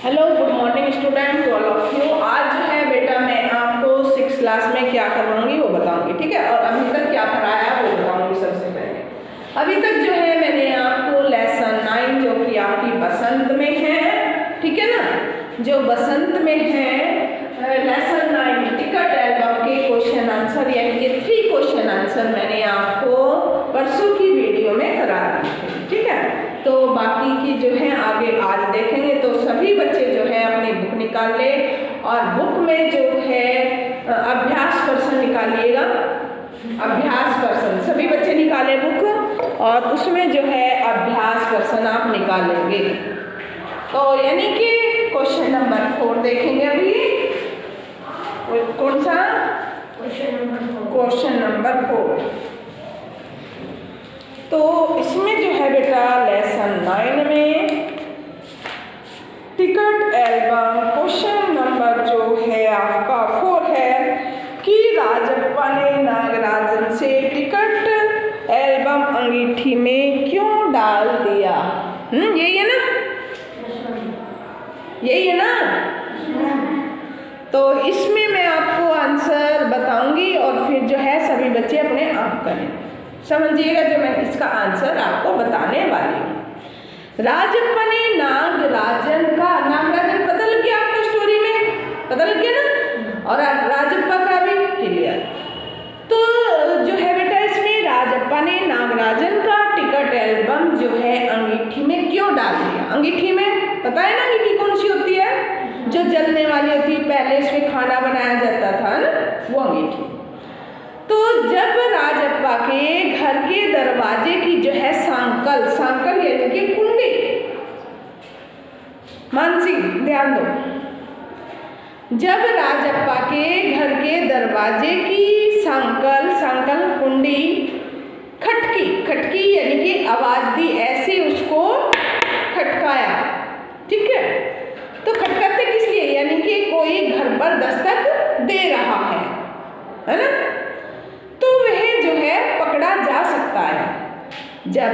Hello, good morning student to all of you. आज जो है बेटा मैं आपको 6th क्लास में क्या करवाऊंगी वो बताऊंगी, ठीक है। और अभी तक क्या पढ़ाया वो बताऊंगी। सबसे पहले अभी तक जो है मैंने आपको लेसन 9 जो कि आपकी बसंत में है, ठीक है ना, जो बसंत में है लेसन 9 टिकट एल्बम के क्वेश्चन आंसर यानी कि 3 क्वेश्चन आंसर मैंने आपको परसों की वीडियो में करा दी थी, ठीक है। तो बाकी की जो है आगे आज देखेंगे। तो सभी बच्चे जो है अपनी बुक निकाल ले और बुक में जो है अभ्यास प्रश्न निकालिएगा। अभ्यास प्रश्न सभी बच्चे निकाले बुक और उसमें जो है अभ्यास प्रश्न आप निकालेंगे। तो यानी कि क्वेश्चन नंबर 4 देखेंगे अभी। कौन सा क्वेश्चन नंबर 4। तो इसमें जो है बेटा लेसन 9 में टिकट एल्बम क्वेश्चन नंबर जो है आपका 4 है कि राजप्पा ने नागराजन से टिकट एल्बम अंगीठी में क्यों डाल दिया। यही है ना, यही है ना। तो इसमें मैं आपको आंसर बताऊंगी और फिर जो है सभी बच्चे अपने आप करें। समझिएगा जो मैं इसका आंसर आपको बताने वाली हूँ। राजप्पा ने नागराजन पता लग गया आपको, स्टोरी में पता लग गया ना, और राजप्पा का भी क्लियर। तो जो है बेटा इसमें राजप्पा ने नागराजन का टिकट एल्बम जो है अंगीठी में क्यों डाल दिया। अंगीठी में पता है ना, अंगीठी कौन सी होती है, जो जलने वाली होती है, पहले इसमें खाना बनाया जाता था ना, वो अंगीठी। तो जब राजप्पा के घर के दरवाजे की जो है सांकल यानी कि कुंडी, मानसी ध्यान दो, जब राजप्पा के घर के दरवाजे की सांकल कुंडी खटकी यानी कि आवाज दी, ऐसे उसको खटकाया, ठीक है। तो खटकाते किस लिए, यानी कि कोई घर पर दस्तक दे रहा है ना, तो वह जो है पकड़ा जा सकता है। जब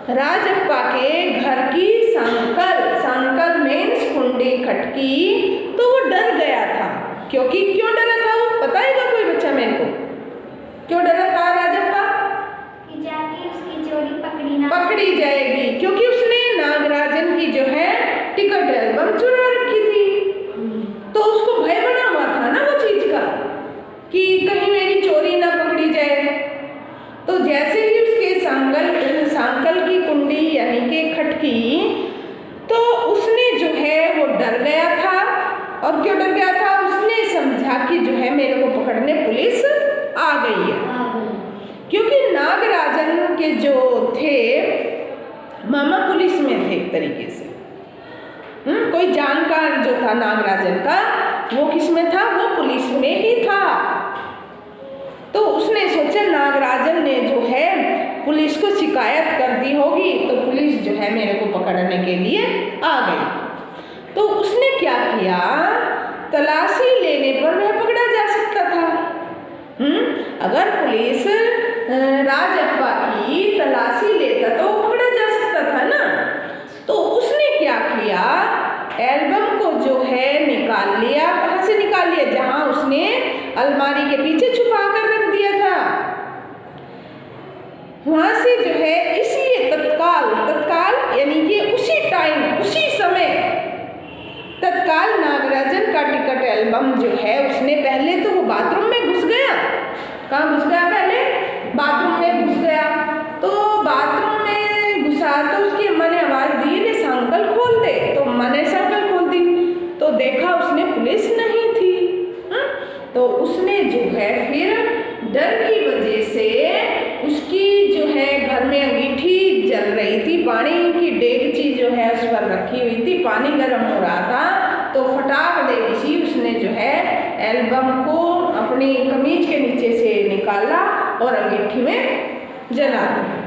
राजप्पा के घर की सांकल मीन्स कुंडी खटकी तो वो डर गया था। क्यों डरा था वो बताएगा कोई बच्चा मेरे को, क्यों डरा था राजप्पा? कि जाके उसकी चोरी पकड़ी जाएगी, क्योंकि उसने नागराजन की जो है टिकट एल्बम चुरा रखी थी। तो उसको भय बना हुआ था ना वो चीज का कि कहीं मेरी चोरी ना पकड़ी जाए। तो जैसे ही उसके सांकल की कुंडी यानी कि खटकी, तो उसने जो है वो डर गया था। और क्यों डर गया था, उसने समझा कि जो है मेरे को पकड़ने पुलिस आ गई है। क्योंकि नागराजन के जो थे मामा पुलिस में थे एक तरीके से, कोई जानकार जो था नागराजन का वो किस में था, वो पुलिस में ही था। तो उसने सोचा नागराजन ने जो है पुलिस को शिकायत कर दी होगी, तो पुलिस जो है मेरे को पकड़ने के लिए आ गई। तो उसने क्या किया, तलाशी लेने पर वह पकड़ा जा सकता था। अगर पुलिस राजप्पा की तलाशी लेता तो पकड़ा जा सकता था ना। तो उसने क्या किया, एल्बम को जो है निकाल लिया। कहाँ से निकाल लिया, जहां उसने अलमारी के पीछे छुपा कर रख दिया था, वहां से जो है इसलिए तत्काल यानी कि उसी टाइम उसी समय तत्काल नागराजन का टिकट एल्बम जो है उसने पहले तो वो बाथरूम में घुस गया। कहाँ घुस गया, पहले बाथरूम में घुस गया। तो बाथरूम में घुसा तो उसकी अम्मा ने आवाज दी ने सांकल खोल दे, तो अम्मा ने सांकल खोल दी। तो देखा उसने पुलिस नहीं थी। तो उसने जो है फिर डर की वजह से उसकी जो है घर में अंगीठी जल रही थी, पानी की डेगची जो है उस पर रखी हुई थी, पानी गर्म हो रहा था। तो फटाक दे इसी उसने जो है एल्बम को अपनी कमीज के नीचे से निकाला और अंगीठी में जला दिया।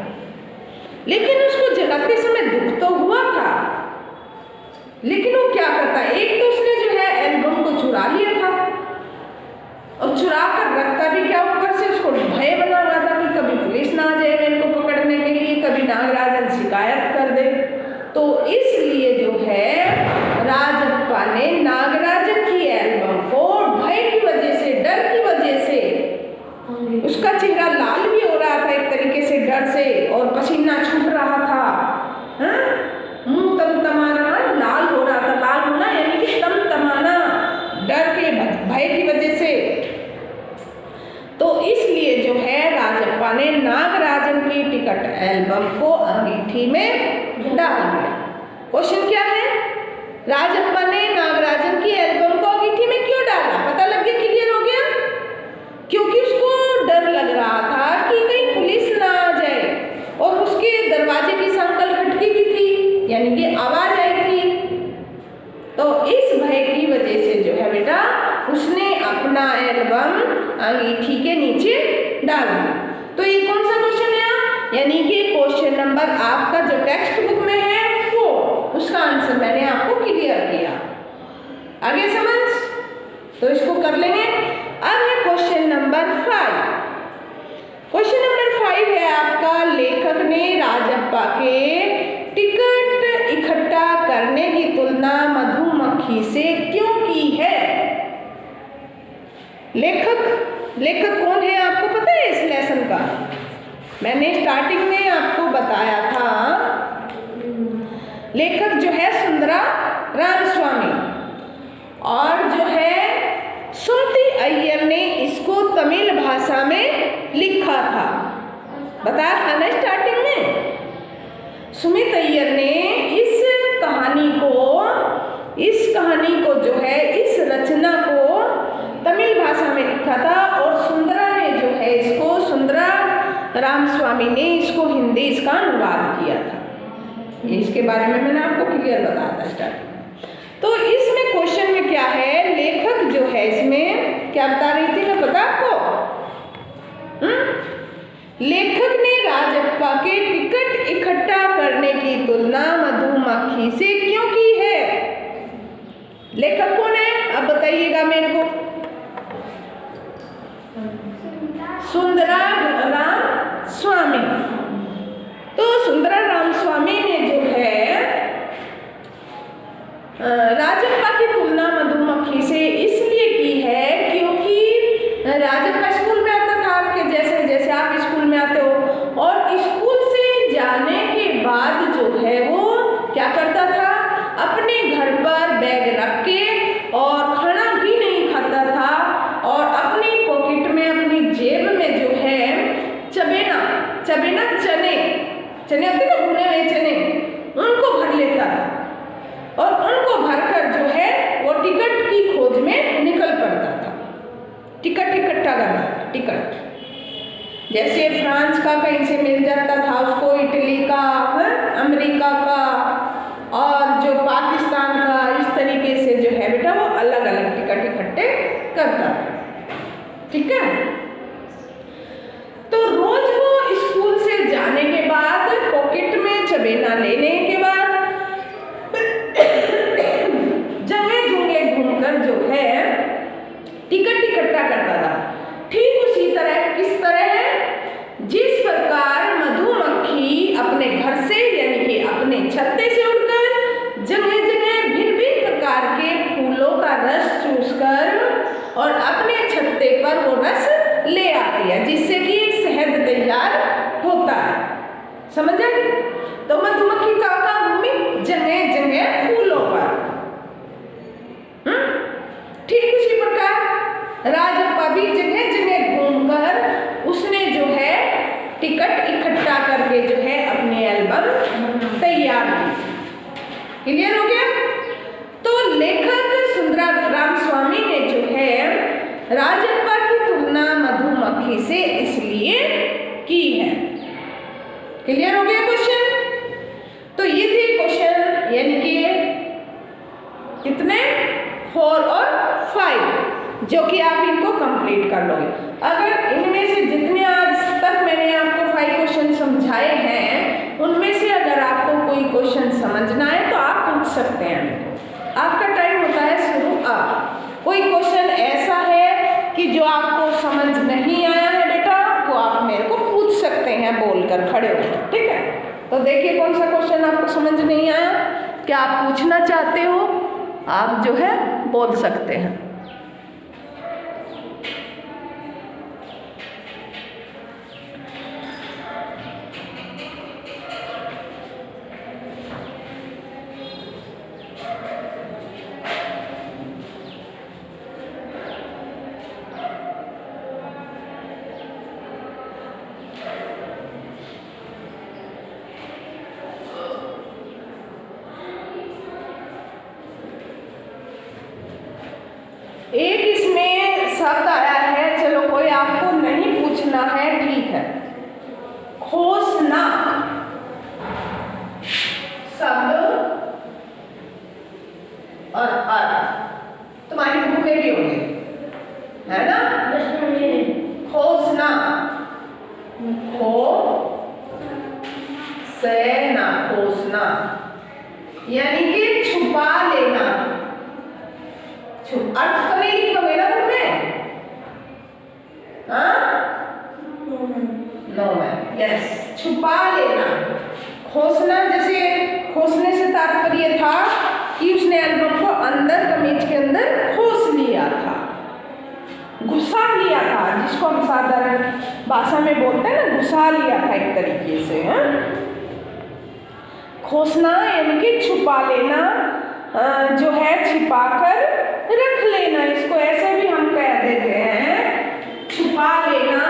लेकिन उसको जलाते समय दुख तो हुआ था, लेकिन वो क्या करता, एक तो उसने जो है एल्बम को चुरा लिया था और चुरा कर रखता भी क्या, ऊपर से उसको भय बना हुआ था कि कभी पुलिस ना आ जाए मेरे को पकड़ने के लिए, कभी नागराजन शिकायत कर दे। तो इसलिए जो है राजप्पा ने नागराजन की एल्बम को भय की वजह से, डर की वजह से, उसका चेहरा लाल भी हो रहा था एक तरीके से डर से, और पसीना छूट रहा था, मुंह तमतमा रहा, लाल हो रहा था। लाल होना यानी कि तमतमाना, डर के भय की वजह से। तो इसलिए जो है राजप्पा ने नागराजन की टिकट एल्बम को अंगीठी में डाल दिया। क्वेश्चन क्या है? राजप्पा ने नागराजन की एल्बम को अंगीठी में क्यों डाला? पता लग गया, क्लियर हो गया? क्योंकि उसको डर लग रहा था कि कहीं पुलिस ना आ जाए, और उसके दरवाजे की संकल खटकी भी थी, यानी कि आवाज आई थी। तो इस भय की वजह से जो है बेटा उसने अपना एल्बम अंगीठी के नीचे डाल दिया। तो ये कौन सा क्वेश्चन है? यानी कि क्वेश्चन नंबर आपका जो टेक्स्ट बुक में है वो, उसका आंसर मैंने आपको क्लियर किया। आगे समझ? तो इसको कर लेंगे। अब है क्वेश्चन नंबर 5। क्वेश्चन नंबर 5 है आपका, लेखक ने राजप्पा के टिकट इकट्ठा करने की तुलना मधुमक्खी से क्यों की है? लेखक कौन है आपको पता है इस लेसन का? मैंने स्टार्टिंग में आपको बताया था, लेखक जो है सुंदरा रामस्वामी, और जो है सुमति अय्यर ने इसको तमिल भाषा में लिखा था। बताया था ना स्टार्टिंग में? सुमित अय्यर ने इस कहानी को जो है, इस रचना को तमिल भाषा में लिखा था, और सुंदरा ने जो है इसको, सुंदरा रामस्वामी ने इसको हिंदी इसका अनुवाद किया था। इसके बारे में मैंने आपको क्लियर बताया था स्टार्टिंग में। तो इसमें क्वेश्चन में क्या है, लेखक जो है इसमें क्या बता रही थी मैं पता आपको? लेखक ने राजप्पा के टिकट इकट्ठा करने की तुलना मधुमक्खी से क्यों की है? लेखक कौन है अब बताइएगा मेरे को? सुंदरा रामस्वामी। तो सुंदरा रामस्वामी ने जो है राजप्पा की तुलना मधुमक्खी से इसलिए की है क्योंकि राजप्पा स्कूल में आता था, आपके जैसे जैसे आप स्कूल में आते हो, और स्कूल से जाने के बाद जो है वो क्या करता था, अपने घर पर बैग रख के और खाना भी नहीं खाता था, और अपनी पॉकेट में, अपनी जेब में जो है चबेना चने होते ना, भुने हुए चने, उनको भर लेता था, और उनको भरकर जो है वो टिकट की खोज में निकल पड़ता था। टिकट इकट्ठा करना, टिकट जैसे फ्रांस का कहीं से मिल जाता था उसको, इटली का, अमेरिका का, और जो पाकिस्तान का, इस तरीके से जो है बेटा वो अलग अलग टिकट इकट्ठे करता था। ठीक है? तो रोज वो स्कूल से जाने के बाद पॉकेट में चबेना लेने के बाद जगह जगह घूमकर जो है टिकट इकट्ठा करता था। ठीक उसी तरह, किस तरह है, जिस प्रकार मधुमक्खी अपने घर से यानी कि अपने छत्ते से उड़कर जगह जगह भिन्न भिन्न प्रकार के फूलों का रस चूसकर और अपने छत्ते पर वो रस ले आती है, जिससे कि एक शहद तैयार होता है। समझ आ गई? तो मधुमक्खी कहाँ घूमी? जगह जगह फूलों पर। ठीक उसी प्रकार राजप्पा भी जगह जगह घूमकर उसने जो है टिकट इकट्ठा करके जो है अपनी एल्बम तैयार की। क्लियर हो गया? तो लेखक सुंदरा रामस्वामी ने जो है राजप्पा की तुलना मधुमक्खी से इसलिए की है। क्लियर हो गया क्वेश्चन? तो ये थे क्वेश्चन, यानी कि कितने 4 और 5, जो कि आप इनको कंप्लीट कर लोगे। अगर इनमें से जितने आज तक मैंने आपको 5 क्वेश्चन समझाए हैं, उनमें से अगर आपको कोई क्वेश्चन समझना है तो आप पूछ सकते हैं। आपका टाइम होता है शुरू अब। कोई क्वेश्चन ऐसा है कि जो आपको समझ नहीं आया है बेटा, वो आप मेरे को पूछ सकते हैं बोलकर, खड़े होकर। ठीक है? तो देखिए कौन सा क्वेश्चन आपको समझ क्या आप पूछना चाहते हो? आप जो है बोल सकते हैं। एक इसमें शब्द आया है, चलो कोई आपको नहीं पूछना है, ठीक है। खोसना शब्द और अर्थ तुम्हारी बुक में भी होंगे, है ना? खोसना, खो से ना, खोसना यानी कि छुपा लेना। अर्थ तो नहीं लिखोगे ना तुमने? नो मैम, यस, छुपा लेना। खोसना, जैसे खोसने से तात्पर्य था कि उसने एल्बम को अंदर कमीज के अंदर खोस लिया था, घुसा लिया था, जिसको हम साधारण भाषा में बोलते हैं ना, घुसा लिया था एक तरीके से। खोसना यानी कि छुपा लेना, जो है छिपाकर रख लेना। इसको ऐसे भी हम कह देते हैं, छुपा लेना,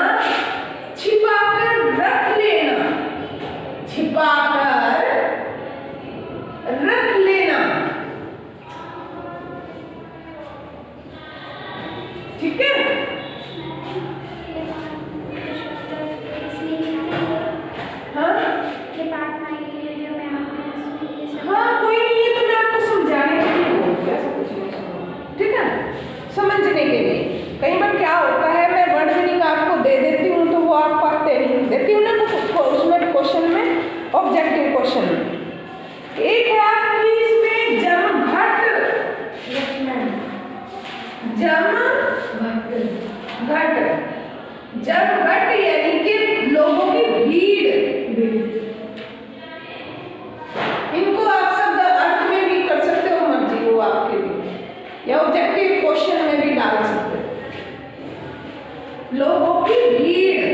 छिपाकर रख लेना, छिपाकर रख लेना, ठीक है? हाँ, कोई नहीं, ये तो मैं आपको समझाने के लिए बोलती हूँ, ऐसा कुछ नहीं, ठीक है, समझने के लिए। कई बार क्या होता है, मैं वर्ड मीनिंग आपको दे देती हूँ तो वो आप पढ़ते नहीं, देती हूँ ना उसमें क्वेश्चन में, ऑब्जेक्टिव क्वेश्चन में। एक है आपकी इसमें जमघट, जमघट यानी कि लोगों की भीड़। इनको आप शब्द अर्थ में भी कर सकते हो, मर्जी हो आपके लिए, या ऑब्जेक्टिव क्वेश्चन में भी डाल सकते हो। लोगों की भीड़,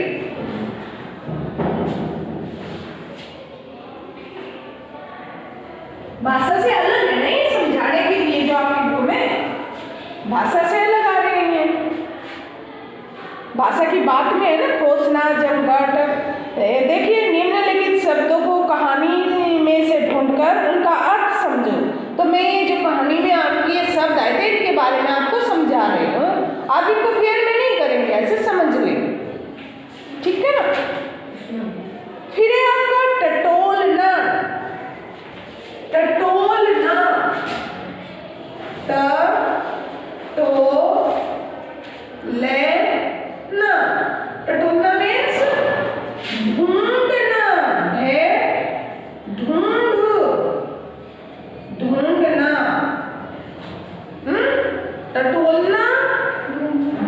भाषा से अलग है नहीं, समझाने के लिए जो आपकी बुक में भाषा से अलग आ रही है, भाषा की बात में है ना। खोसना, जमघट, देखिए निम्नलिखित शब्दों को कहानी में से ढूंढकर उनका अर्थ समझो। तो मैं ये जो कहानी में आपकी ये शब्द आए थे, इनके बारे में आपको समझा रही हूँ, आप इनको फेयर में नहीं करेंगे, ऐसे समझ लें, ठीक है ना? फिर है आपका टटोलना, टटोलना, टटोलना, टटोलना मीन्स ढूंढना है, ढूंढना, टटोलना,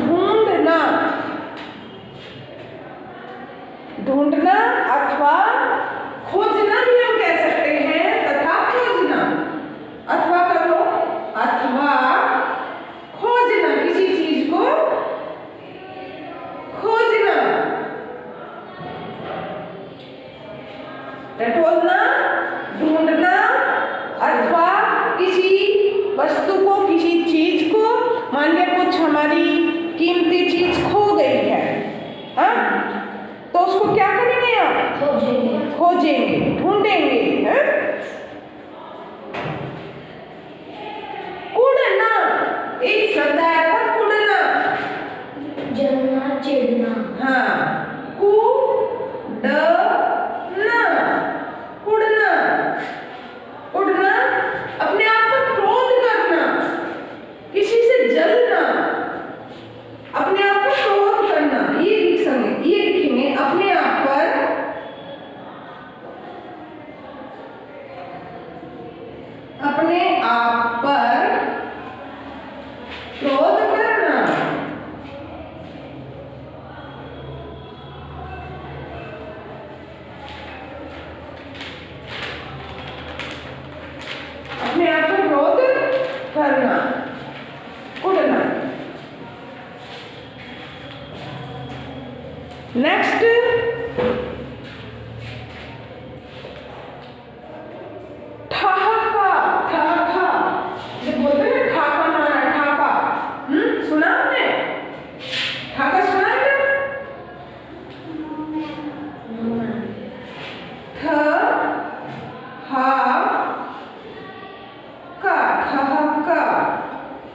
ढूंढना, ढूंढना अथवा खोजना भी हम कह सकते हैं, तथा खोजना, अथवा कर लो, अथवा खोजना, किसी चीज को खोजना, टटोलना, ढूंढना, अथवा किसी वस्तु को, किसी चीज को, मान लिया कुछ हमारी कीमती चीज खो गई है, तो उसको क्या करेंगे आप? खोजेंगे, ढूंढेंगे, कुड़ना, एक शब्द आया था कुड़ना, जलना, चिढ़ना, हाँ, कुड़ना, कुड़ना, कुड़ना, अपने आप पर क्रोध करना, किसी से जलना, अपने आप पर क्रोध करना, ये लिखेंगे अपने आप पर क्रोध करना, करना, कुटना। नेक्स्ट ठहाका, ठहाका जो बोलते हैं ठाका मारना, ठाका। सुना आपने? ठाका सुना है क्या? ठ हा का, ठहाका।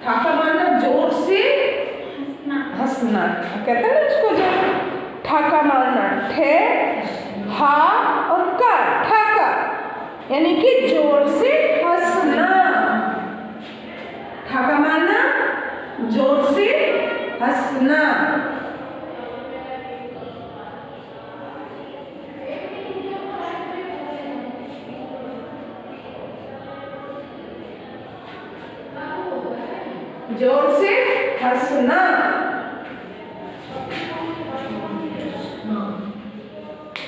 ठाका मारना, जोर से हंसना कहते हैं ना इसको, जो ठाका मारना, ठे हा और का, ठाका यानी कि जोर से हंसना। ठाका मारना, जोर से हंसना। जोर से हंसना।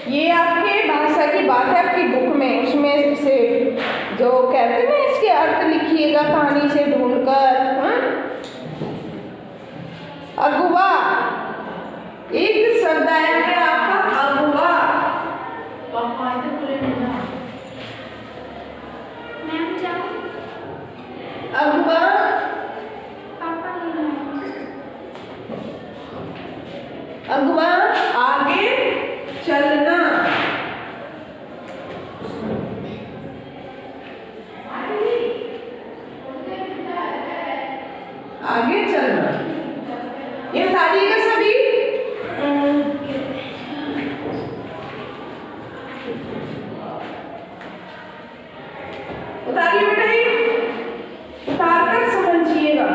ये आपके भाषा की बात है आपकी बुक में, उसमें से जो कहते हैं ना इसके अर्थ लिखिएगा कहानी से ढूंढकर। अगुआ, एक शब्द आया है आपका अगुआ। अगुआ अगुआ आगे चलना। आगे चलना, ये बताइएगा सभी। उतारिए बेटा, उतार कर समझिएगा।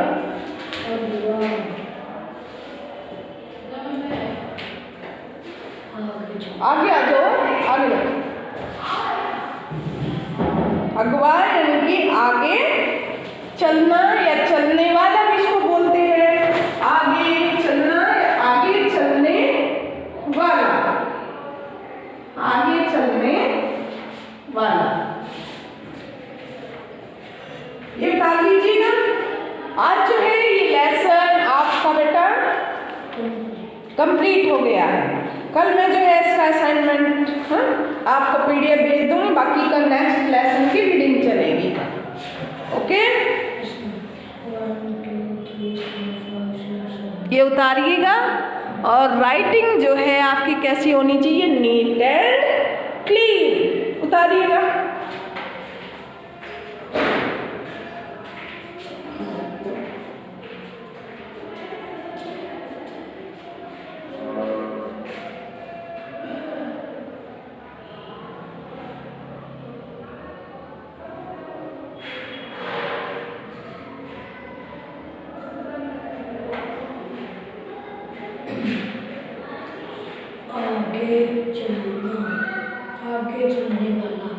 आगे आ जाओ, आगे। अगवा यानी कि आगे चलना या चलने वाला भी इसको बोलते हैं। आगे चलना या आगे चलने वाला, आगे चलने वाला। ये बता लीजिएगा। आज जो है ये लेसन आपका बेटा कंप्लीट हो गया है। कल मैं जो है इसका असाइनमेंट आपको PDF भेज दूंगी, बाकी का नेक्स्ट लेसन की रीडिंग चलेगी। ओके, ये उतारिएगा। और राइटिंग जो है आपकी कैसी होनी चाहिए? Neat and clean. उतारिएगा। आगे चलना, आगे चलने वाला।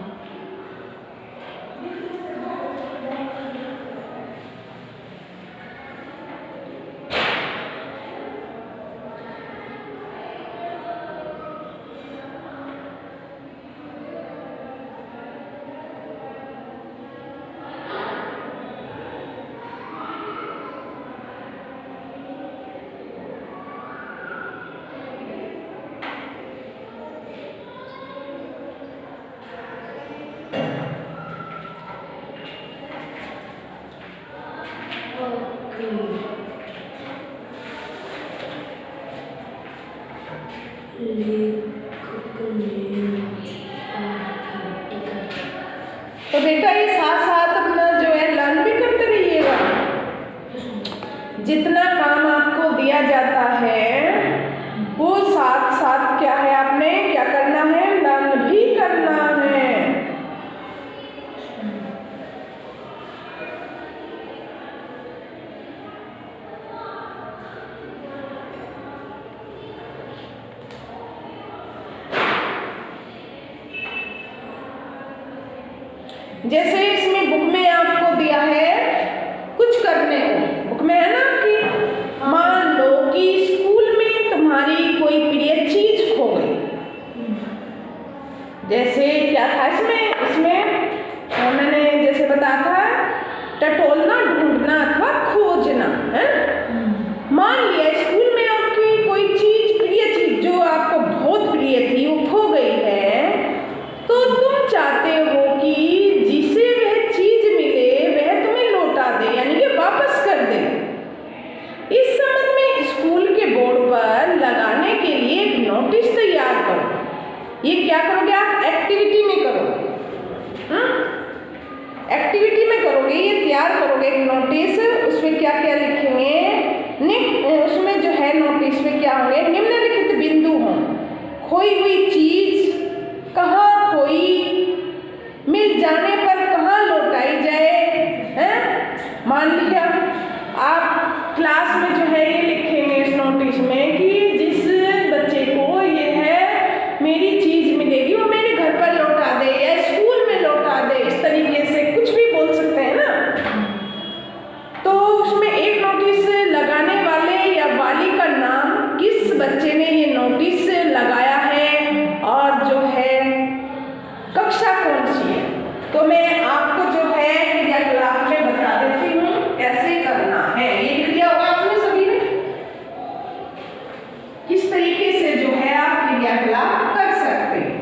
तो बेटा ये साथ साथ अपना जो है लर्न भी करते रहिएगा। जितना काम आपको दिया जाता है वो साथ साथ क्या है, आपने क्या करना है? लर्न भी करना है। जैसे इसमें बुक में आपको दिया है कुछ करने को, बुक में है ना आपकी। मान लो कि स्कूल में तुम्हारी कोई प्रिय चीज खो गई। जैसे क्या था इसमें मैंने जैसे बताया था, टटोलना, ढूंढना। ये तैयार करोगे एक नोटिस, उसमें क्या क्या लिखेंगे, उसमें जो है नोटिस में क्या होंगे, निम्नलिखित बिंदु हों, खोई हुई चीज कहाँ खोई, मिल जाने पर कहाँ लौटाई जाए, हैं? मान लिया आप क्लास में जो है ये लिखेंगे इस नोटिस में कि जिस बच्चे को ये है मेरी चीज मिलेगी वो मेरे घर पर लौटा दे या स्कूल में लौटा दे, इस तरीके से कुछ भी बोल सकते हैं ना। तो उसमें एक नोटिस लगाने वाले या वाली का नाम, किस बच्चे ने ये नोटिस लगाया है और जो है कक्षा कौन सी है। तो मैं आपको जो है क्रियाकलाप में बता देती हूँ कैसे करना है। ये लिख लिया होगा आपने सभी ने, किस तरीके से जो है आप क्रियाकलाप कर सकते हैं।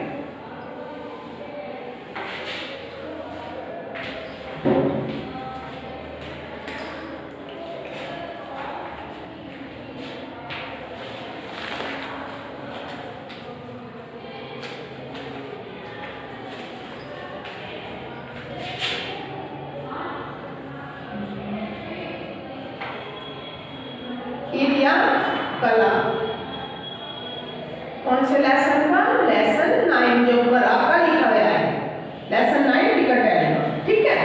कला कौन से लेसन का, लेसन 9 जो ऊपर आपका लिखा गया है, लेसन 9 टिकट है, ठीक है।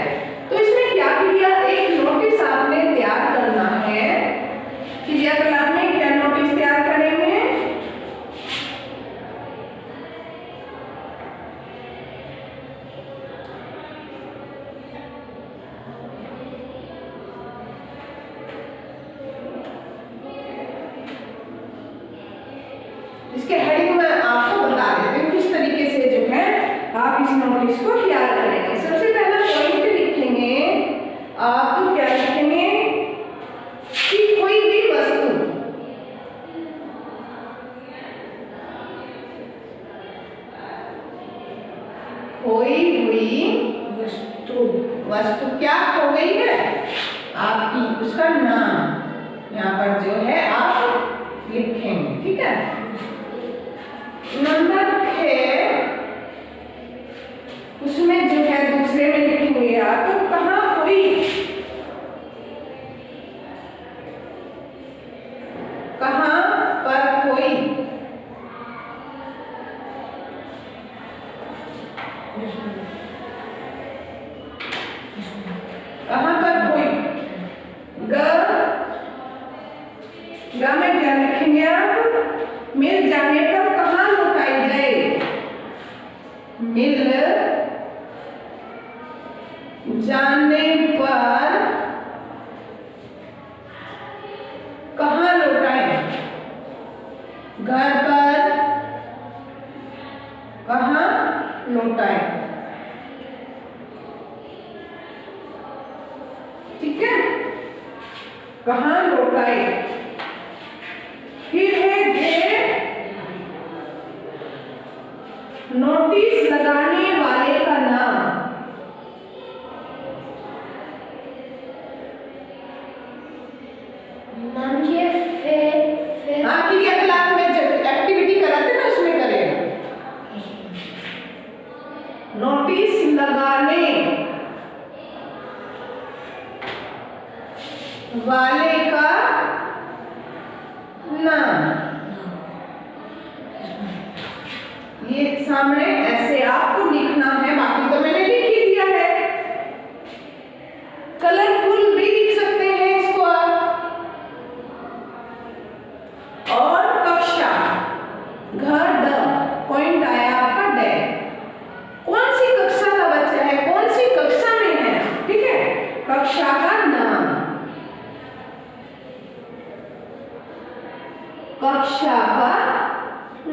तो इसमें क्या किया, एक नोटिस आपने तैयार करना है। क्रियाकलाप में क्या नोटिस तैयार करेंगे, इसके हेडिंग में आपको बता देते हैं किस तरीके से जो है आप इस नोटिस को तैयार करेंगे। सबसे पहला पॉइंट लिखेंगे आप, क्या लिखेंगे कि कोई भी वस्तु, खोई हुई वस्तु क्या खो गई है आपकी, उसका नाम यहाँ पर जो है आप लिखेंगे, ठीक है। नंबर 6 उसमें जो है दूसरे में लिखेंगे आप, तो कहाँ खोई, कहाँ पर खोई, कहाँ पर खोई, ग में क्या लिखेंगे आप, मिल जाने पर कहाँ लौटाई जाए, मिल जाने पर कहाँ लौटाए, घर पर कहाँ लौटाए, ठीक है, कहाँ लौटाए। फिर है ये नोटिस लगाने वाले का नाम, क्रियाकलाप में जब एक्टिविटी कराते ना उसमें करेगा, नोटिस लगाने वाले का नाम, ये सामने ऐसे आपको लिखना है, बाकी तो मैंने लिख ही दिया है। कलरफुल भी लिख सकते हैं इसको आप। और कक्षा, घर ड पॉइंट आया आपका डे, कौन सी कक्षा का बच्चा है, कौन सी कक्षा में है, ठीक है, कक्षा का नाम, कक्षा का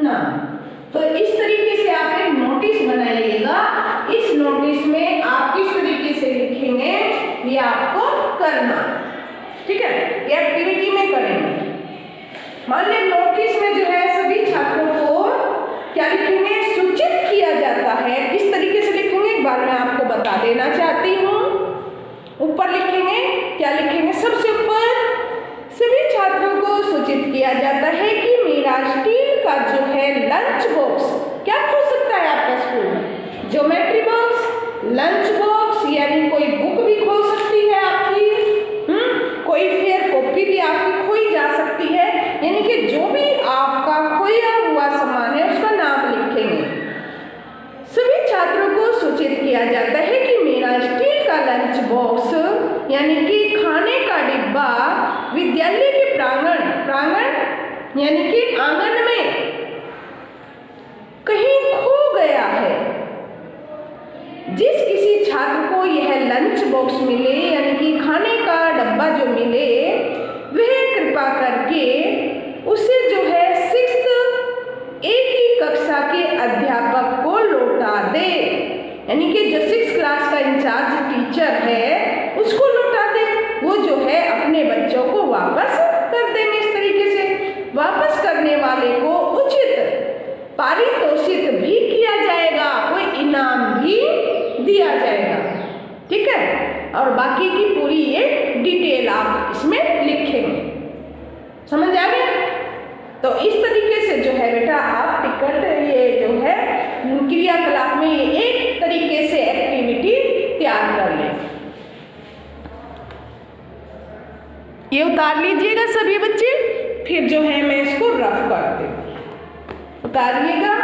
नाम। तो इस तरीके से आप एक नोटिस बनाइएगा। इस नोटिस में आप किस तरीके से लिखेंगे ये आपको करना, ठीक है, ये एक्टिविटी में करेंगे। मान लीजिए नोटिस में जो है सभी छात्रों को क्या लिखेंगे, सूचित किया जाता है। किस तरीके से लिखेंगे एक बार मैं आपको बता देना चाहती हूँ। ऊपर लिखेंगे, क्या लिखेंगे, सबसे ऊपर सभी छात्रों को सूचित किया जाता है कि मेरा स्टील का जो है लंच बॉक्स, क्या खो सकता है आपका स्कूल में, ज्योमेट्री बॉक्स, लंच बॉक्स, यानी कोई बुक भी खो सकती यानी कि खाने का डिब्बा विद्यालय के प्रांगण यानी कि आंगन में कहीं खो गया है। जिस किसी छात्र को यह लंच बॉक्स मिले यानी कि खाने का डब्बा जो मिले, वह कृपा करके उसे जो है 6th एक ही कक्षा के अध्यापक को लौटा दे, यानी कि जो 6th क्लास का इंचार्ज टीचर है उसको लौटा दे। वो जो है अपने बच्चों को वापस कर देंगे। इस तरीके से वापस करने वाले को उचित पारितोषित भी किया जाएगा, कोई इनाम भी दिया जाएगा। ठीक है, और बाकी की पूरी ये डिटेल आप इसमें लिखेंगे। समझ आ गया? तो इस तरीके से जो है बेटा आप टिकट ये जो है क्रियाकलाप में एक तरीके से एक्टिविटी तैयार कर लें। ये उतार लीजिएगा सभी बच्चे, फिर जो है मैं इसको रफ कर दूँ। उतारिएगा।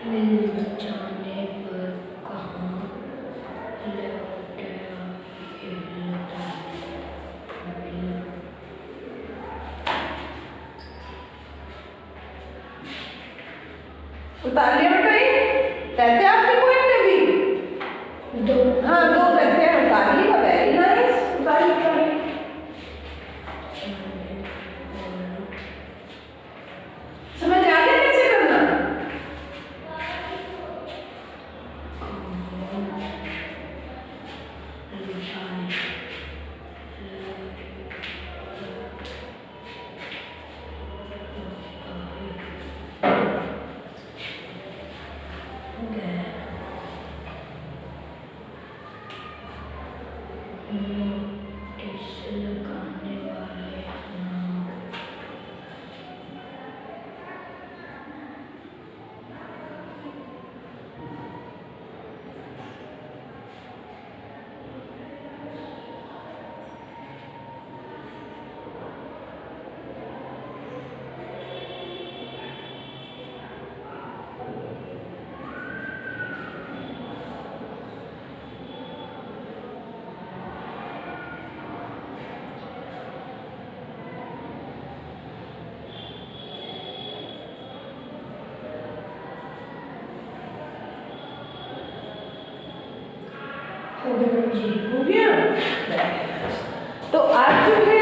मिल जाने पर कहाँ लौटा उतार लिया बेटा? रहते आपके पॉइंट अभी दो। हाँ, 2 रहते हैं। उतार लिया। Very nice. उतार लिया। समझ आ गया कैसे करना? लगाने वाले नाम हो गया? तो आज जो है